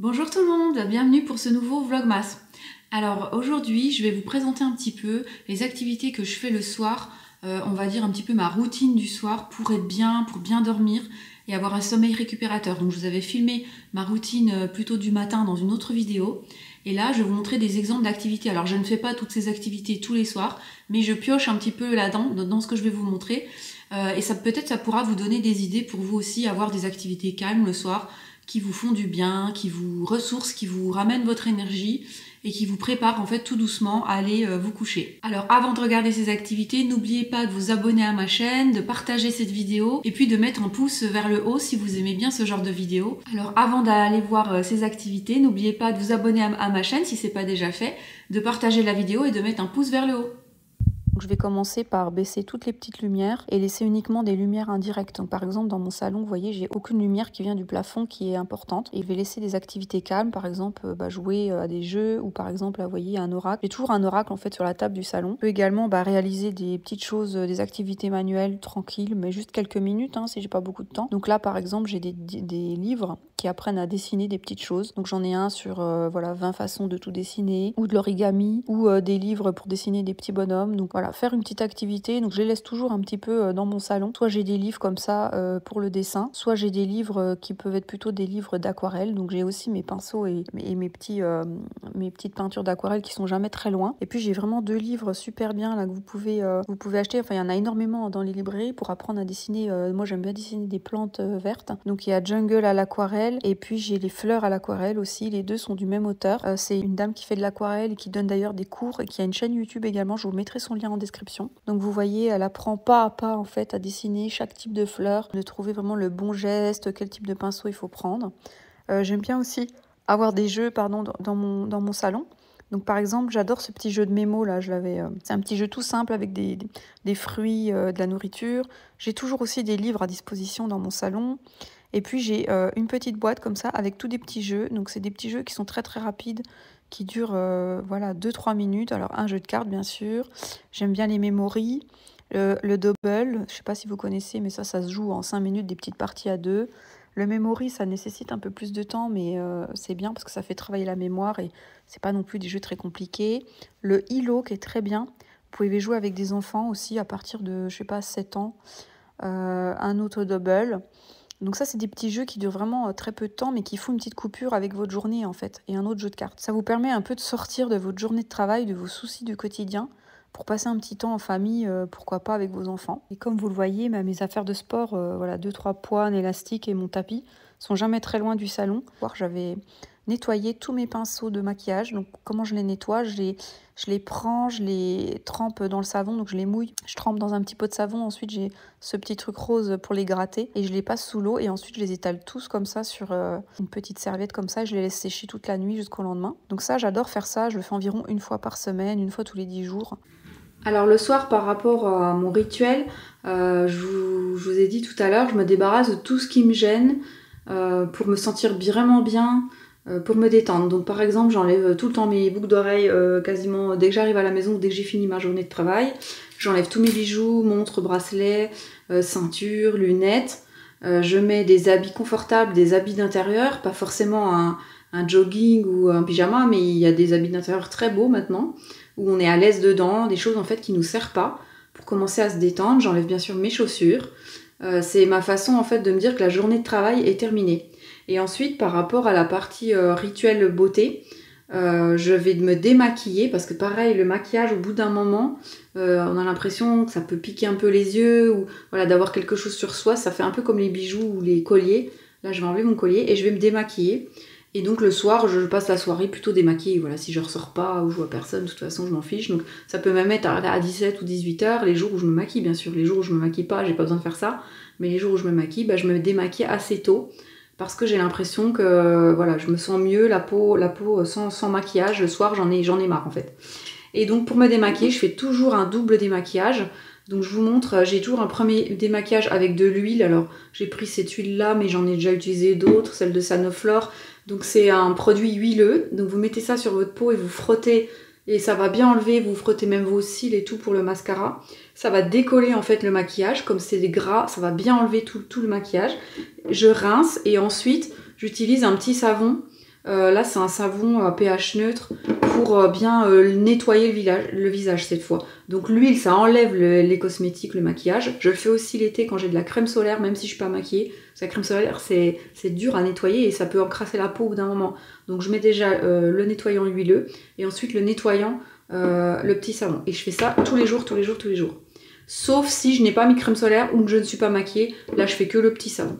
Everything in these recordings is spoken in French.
Bonjour tout le monde, bienvenue pour ce nouveau Vlogmas. Alors aujourd'hui je vais vous présenter un petit peu les activités que je fais le soir, on va dire un petit peu ma routine du soir pour être bien, pour bien dormir et avoir un sommeil récupérateur. Donc je vous avais filmé ma routine plutôt du matin dans une autre vidéo et là je vais vous montrer des exemples d'activités. Alors je ne fais pas toutes ces activités tous les soirs mais je pioche un petit peu là-dedans dans ce que je vais vous montrer et ça peut-être ça pourra vous donner des idées pour vous aussi avoir des activités calmes le soir qui vous font du bien, qui vous ressourcent, qui vous ramènent votre énergie et qui vous préparent en fait tout doucement à aller vous coucher. Alors avant de regarder ces activités, n'oubliez pas de vous abonner à ma chaîne, de partager cette vidéo et puis de mettre un pouce vers le haut si vous aimez bien ce genre de vidéo. Alors avant d'aller voir ces activités, n'oubliez pas de vous abonner à ma chaîne si c'est pas déjà fait, de partager la vidéo et de mettre un pouce vers le haut. Donc je vais commencer par baisser toutes les petites lumières et laisser uniquement des lumières indirectes. Donc par exemple dans mon salon, vous voyez, j'ai aucune lumière qui vient du plafond qui est importante. Et je vais laisser des activités calmes, par exemple jouer à des jeux ou par exemple, vous voyez, un oracle. J'ai toujours un oracle en fait sur la table du salon. Je peux également réaliser des petites choses, des activités manuelles tranquilles, mais juste quelques minutes si j'ai pas beaucoup de temps. Donc là par exemple, j'ai des livres qui apprennent à dessiner des petites choses. Donc j'en ai un sur 20 façons de tout dessiner, ou de l'origami, ou des livres pour dessiner des petits bonhommes. Donc voilà, faire une petite activité. Donc je les laisse toujours un petit peu dans mon salon. Soit j'ai des livres comme ça pour le dessin, soit j'ai des livres qui peuvent être plutôt des livres d'aquarelle. Donc j'ai aussi mes pinceaux et mes petites peintures d'aquarelle qui sont jamais très loin. Et puis j'ai vraiment deux livres super bien là que vous pouvez acheter. Enfin il y en a énormément dans les librairies pour apprendre à dessiner. Moi j'aime bien dessiner des plantes vertes. Donc il y a Jungle à l'aquarelle et puis j'ai les fleurs à l'aquarelle aussi. Les deux sont du même auteur. C'est une dame qui fait de l'aquarelle et qui donne d'ailleurs des cours et qui a une chaîne YouTube également. Je vous mettrai son lien en description. Donc vous voyez, elle apprend pas à pas en fait à dessiner chaque type de fleur, de trouver vraiment le bon geste, quel type de pinceau il faut prendre. J'aime bien aussi avoir des jeux dans mon salon. Donc par exemple, j'adore ce petit jeu de mémo là, c'est un petit jeu tout simple avec des fruits, de la nourriture. J'ai toujours aussi des livres à disposition dans mon salon. Et puis j'ai une petite boîte comme ça avec tous des petits jeux. Donc c'est des petits jeux qui sont très très rapides, qui durent 2-3 minutes. Alors un jeu de cartes bien sûr. J'aime bien les memories. Le double, je sais pas si vous connaissez, mais ça se joue en 5 minutes, des petites parties à deux. Le memory, ça nécessite un peu plus de temps, mais c'est bien parce que ça fait travailler la mémoire et c'est pas non plus des jeux très compliqués. Le Ilo qui est très bien. Vous pouvez jouer avec des enfants aussi à partir de, je sais pas, 7 ans. Un autre double. Donc ça, c'est des petits jeux qui durent vraiment très peu de temps, mais qui font une petite coupure avec votre journée, en fait, et un autre jeu de cartes. Ça vous permet un peu de sortir de votre journée de travail, de vos soucis du quotidien, pour passer un petit temps en famille, pourquoi pas avec vos enfants. Et comme vous le voyez, mes affaires de sport, 2-3 poids, un élastique et mon tapis, sont jamais très loin du salon. J'avais nettoyé tous mes pinceaux de maquillage. Donc comment je les nettoie? Je les prends, je les trempe dans le savon, donc je les mouille. Je trempe dans un petit pot de savon, ensuite j'ai ce petit truc rose pour les gratter et je les passe sous l'eau et ensuite je les étale tous comme ça sur une petite serviette comme ça et je les laisse sécher toute la nuit jusqu'au lendemain. Donc ça, j'adore faire ça, je le fais environ une fois par semaine, une fois tous les 10 jours. Alors le soir, par rapport à mon rituel, je vous ai dit tout à l'heure, je me débarrasse de tout ce qui me gêne pour me sentir vraiment bien, pour me détendre. Donc par exemple, j'enlève tout le temps mes boucles d'oreilles quasiment dès que j'arrive à la maison ou dès que j'ai fini ma journée de travail. J'enlève tous mes bijoux, montres, bracelets, ceinture, lunettes. Je mets des habits confortables, des habits d'intérieur, pas forcément un jogging ou un pyjama, mais il y a des habits d'intérieur très beaux maintenant, où on est à l'aise dedans, des choses en fait qui nous servent pas pour commencer à se détendre. J'enlève bien sûr mes chaussures. C'est ma façon en fait de me dire que la journée de travail est terminée. Et ensuite, par rapport à la partie rituel beauté, je vais me démaquiller parce que pareil, le maquillage au bout d'un moment, on a l'impression que ça peut piquer un peu les yeux ou voilà, d'avoir quelque chose sur soi. Ça fait un peu comme les bijoux ou les colliers. Là, je vais enlever mon collier et je vais me démaquiller. Et donc le soir, je passe la soirée plutôt démaquillée. Voilà, si je ressors pas ou je vois personne, de toute façon, je m'en fiche. Donc ça peut même être à 17 ou 18 heures, les jours où je me maquille, bien sûr. Les jours où je me maquille pas, j'ai pas besoin de faire ça. Mais les jours où je me maquille, je me démaquille assez tôt. Parce que j'ai l'impression que voilà, je me sens mieux, la peau sans maquillage. Le soir, j'en ai marre en fait. Et donc pour me démaquiller, je fais toujours un double démaquillage. Donc je vous montre, j'ai toujours un premier démaquillage avec de l'huile. Alors j'ai pris cette huile là, mais j'en ai déjà utilisé d'autres, celle de Sanoflore. Donc c'est un produit huileux. Donc vous mettez ça sur votre peau et vous frottez. Et ça va bien enlever, vous frottez même vos cils et tout pour le mascara. Ça va décoller en fait le maquillage, comme c'est gras, ça va bien enlever tout le maquillage. Je rince et ensuite j'utilise un petit savon Là, c'est un savon à pH neutre pour bien nettoyer le visage cette fois. Donc l'huile, ça enlève les cosmétiques, le maquillage. Je le fais aussi l'été quand j'ai de la crème solaire, même si je suis pas maquillée. Parce que la crème solaire, c'est dur à nettoyer et ça peut encrasser la peau au bout d'un moment. Donc je mets déjà le nettoyant huileux et ensuite le nettoyant, le petit savon. Et je fais ça tous les jours, tous les jours, tous les jours. Sauf si je n'ai pas mis crème solaire ou que je ne suis pas maquillée. Là, je fais que le petit savon.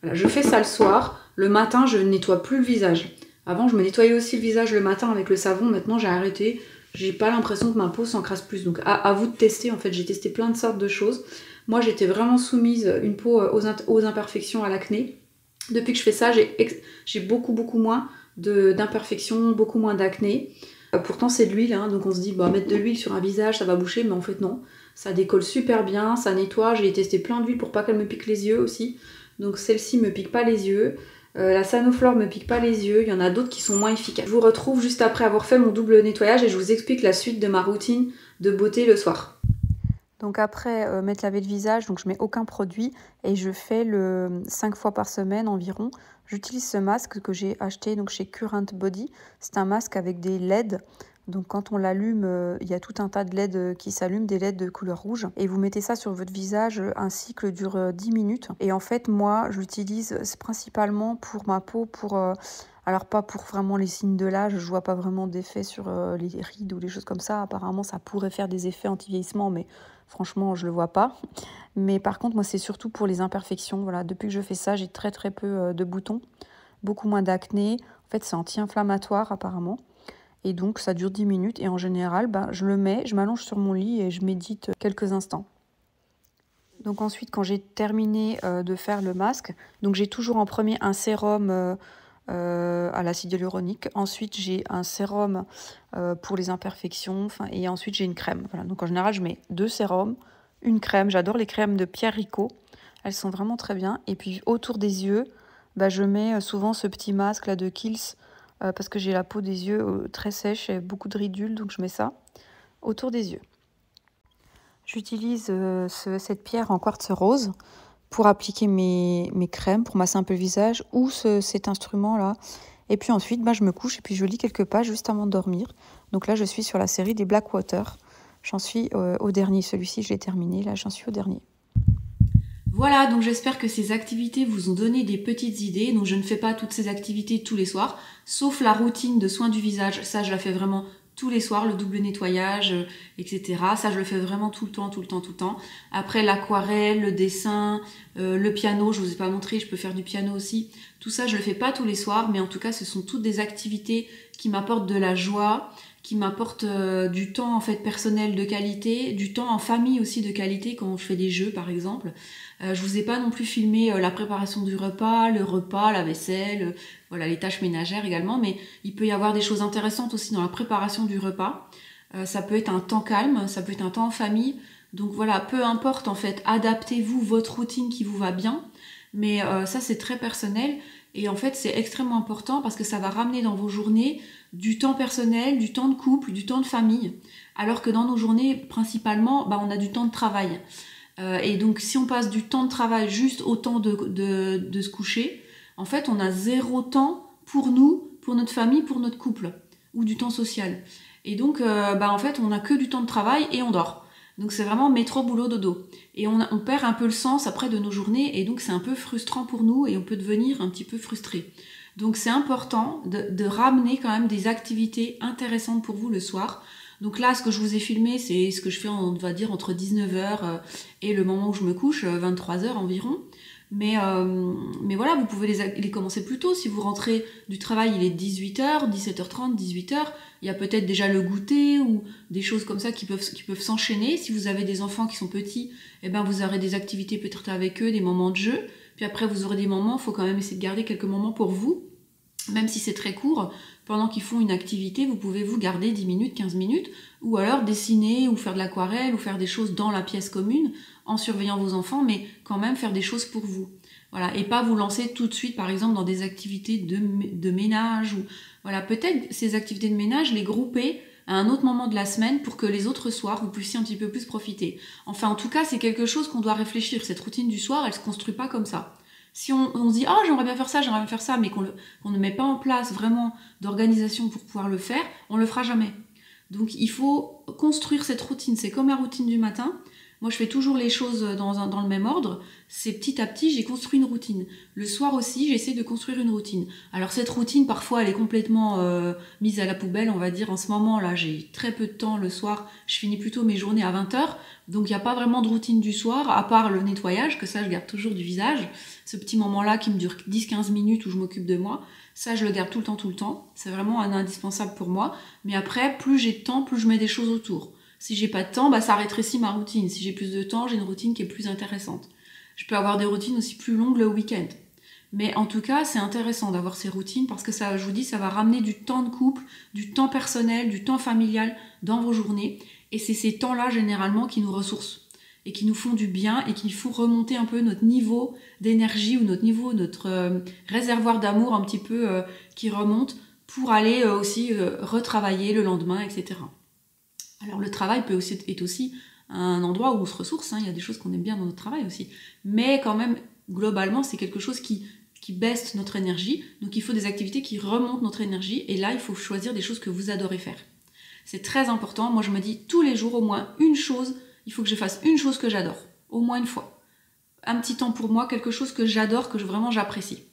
Voilà, je fais ça le soir. Le matin, je ne nettoie plus le visage. Avant, je me nettoyais aussi le visage le matin avec le savon. Maintenant, j'ai arrêté. J'ai pas l'impression que ma peau s'encrasse plus. Donc, à vous de tester. En fait, j'ai testé plein de sortes de choses. Moi, j'étais vraiment soumise une peau aux imperfections, à l'acné. Depuis que je fais ça, j'ai beaucoup moins d'imperfections, beaucoup moins d'acné. Pourtant, c'est de l'huile. Hein, donc, on se dit, bah, mettre de l'huile sur un visage, ça va boucher. Mais en fait, non. Ça décolle super bien. Ça nettoie. J'ai testé plein d'huiles pour pas qu'elle me pique les yeux aussi. Donc, celle-ci me pique pas les yeux. La Sanoflore me pique pas les yeux, il y en a d'autres qui sont moins efficaces. Je vous retrouve juste après avoir fait mon double nettoyage et je vous explique la suite de ma routine de beauté le soir. Donc après m'être lavé le visage, donc je mets aucun produit et je fais le 5 fois par semaine environ. J'utilise ce masque que j'ai acheté donc chez Current Body. C'est un masque avec des LED. Donc quand on l'allume, il y a tout un tas de LED qui s'allument, des LED de couleur rouge. Et vous mettez ça sur votre visage, un cycle dure 10 minutes. Et en fait, moi, je l'utilise principalement pour ma peau, alors pas pour vraiment les signes de l'âge, je vois pas vraiment d'effet sur les rides ou des choses comme ça. Apparemment, ça pourrait faire des effets anti-vieillissement, mais franchement, je le vois pas. Mais par contre, moi, c'est surtout pour les imperfections. Voilà, depuis que je fais ça, j'ai très peu de boutons, beaucoup moins d'acné. En fait, c'est anti-inflammatoire apparemment. Et donc, ça dure 10 minutes. Et en général, je le mets, je m'allonge sur mon lit et je médite quelques instants. Donc ensuite, quand j'ai terminé de faire le masque, donc j'ai toujours en premier un sérum à l'acide hyaluronique. Ensuite, j'ai un sérum pour les imperfections. Et ensuite, j'ai une crème. Voilà. Donc en général, je mets 2 sérums, une crème. J'adore les crèmes de Pierre Rico. Elles sont vraiment très bien. Et puis autour des yeux, je mets souvent ce petit masque là de Kiehl's parce que j'ai la peau des yeux très sèche et beaucoup de ridules. Donc je mets ça autour des yeux. J'utilise cette pierre en quartz rose pour appliquer mes crèmes, pour masser un peu le visage, ou cet instrument-là. Et puis ensuite, je me couche et puis je lis quelques pages juste avant de dormir. Donc là, je suis sur la série des Blackwater. J'en suis au dernier. Celui-ci, je l'ai terminé. Là, j'en suis au dernier. Voilà, donc j'espère que ces activités vous ont donné des petites idées. Donc je ne fais pas toutes ces activités tous les soirs, sauf la routine de soins du visage. Ça, je la fais vraiment tous les soirs, le double nettoyage, etc. Ça, je le fais vraiment tout le temps. Après, l'aquarelle, le dessin, le piano, je vous ai pas montré, je peux faire du piano aussi. Tout ça, je le fais pas tous les soirs, mais en tout cas, ce sont toutes des activités qui m'apportent de la joie, qui m'apportent du temps en fait personnel de qualité, du temps en famille aussi de qualité quand je fais des jeux par exemple. Je vous ai pas non plus filmé la préparation du repas, le repas, la vaisselle, voilà les tâches ménagères également, mais il peut y avoir des choses intéressantes aussi dans la préparation du repas. Ça peut être un temps calme, ça peut être un temps en famille. Donc voilà, peu importe en fait, adaptez-vous votre routine qui vous va bien. Mais ça c'est très personnel et en fait c'est extrêmement important parce que ça va ramener dans vos journées du temps personnel, du temps de couple, du temps de famille. Alors que dans nos journées principalement, on a du temps de travail. Et donc si on passe du temps de travail juste au temps de se coucher, en fait on a 0 temps pour nous, pour notre famille, pour notre couple ou du temps social. Et donc en fait on n'a que du temps de travail et on dort. Donc c'est vraiment métro, boulot, dodo. Et on perd un peu le sens après de nos journées et donc c'est un peu frustrant pour nous et on peut devenir un petit peu frustré. Donc c'est important de ramener quand même des activités intéressantes pour vous le soir. Donc là, ce que je vous ai filmé, c'est ce que je fais, on va dire, entre 19h et le moment où je me couche, 23h environ. Mais voilà, vous pouvez les commencer plus tôt. Si vous rentrez du travail, il est 18h, 17h30, 18h. Il y a peut-être déjà le goûter ou des choses comme ça qui peuvent s'enchaîner. Si vous avez des enfants qui sont petits, vous aurez des activités peut-être avec eux, des moments de jeu. Puis après, vous aurez des moments, il faut quand même essayer de garder quelques moments pour vous. Même si c'est très court, pendant qu'ils font une activité, vous pouvez vous garder 10 minutes, 15 minutes, ou alors dessiner ou faire de l'aquarelle ou faire des choses dans la pièce commune en surveillant vos enfants, mais quand même faire des choses pour vous. Voilà, et pas vous lancer tout de suite, par exemple, dans des activités de ménage. Ou voilà, peut-être ces activités de ménage, les grouper à un autre moment de la semaine pour que les autres soirs, vous puissiez un petit peu plus profiter. Enfin, en tout cas, c'est quelque chose qu'on doit réfléchir. Cette routine du soir, elle se construit pas comme ça. Si on se dit « Ah, j'aimerais bien faire ça », mais qu'on ne met pas en place vraiment d'organisation pour pouvoir le faire, on le fera jamais. Donc il faut construire cette routine. C'est comme la routine du matin. Moi, je fais toujours les choses dans le même ordre. C'est petit à petit, j'ai construit une routine. Le soir aussi, j'essaie de construire une routine. Alors cette routine, parfois, elle est complètement mise à la poubelle, on va dire. En ce moment, là, j'ai très peu de temps le soir. Je finis plutôt mes journées à 20h. Donc, il n'y a pas vraiment de routine du soir, à part le nettoyage, que ça, je garde toujours du visage. Ce petit moment-là qui me dure 10-15 minutes où je m'occupe de moi. Ça, je le garde tout le temps. C'est vraiment un indispensable pour moi. Mais après, plus j'ai de temps, plus je mets des choses autour. Si j'ai pas de temps, ça rétrécit ma routine. Si j'ai plus de temps, j'ai une routine qui est plus intéressante. Je peux avoir des routines aussi plus longues le week-end. Mais en tout cas, c'est intéressant d'avoir ces routines parce que ça, je vous dis, ça va ramener du temps de couple, du temps personnel, du temps familial dans vos journées. Et c'est ces temps-là, généralement, qui nous ressourcent et qui nous font du bien et qui font remonter un peu notre niveau d'énergie ou notre réservoir d'amour un petit peu qui remonte pour aller aussi retravailler le lendemain, etc. Alors le travail est aussi un endroit où on se ressource, il y a des choses qu'on aime bien dans notre travail aussi. Mais quand même, globalement, c'est quelque chose qui baisse notre énergie. Donc il faut des activités qui remontent notre énergie. Et là, il faut choisir des choses que vous adorez faire. C'est très important. Moi, je me dis tous les jours au moins une chose, il faut que je fasse une chose que j'adore. Au moins une fois. Un petit temps pour moi, quelque chose que j'adore, que vraiment j'apprécie.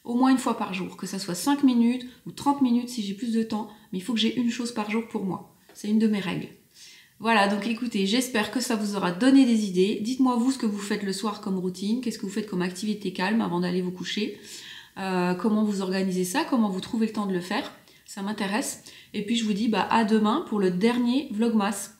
Au moins une fois par jour. Que ça soit 5 minutes ou 30 minutes si j'ai plus de temps. Mais il faut que j'ai une chose par jour pour moi. C'est une de mes règles. Voilà, donc écoutez, j'espère que ça vous aura donné des idées. Dites-moi vous ce que vous faites le soir comme routine, qu'est-ce que vous faites comme activité calme avant d'aller vous coucher, comment vous organisez ça, comment vous trouvez le temps de le faire, ça m'intéresse. Et puis je vous dis à demain pour le dernier Vlogmas.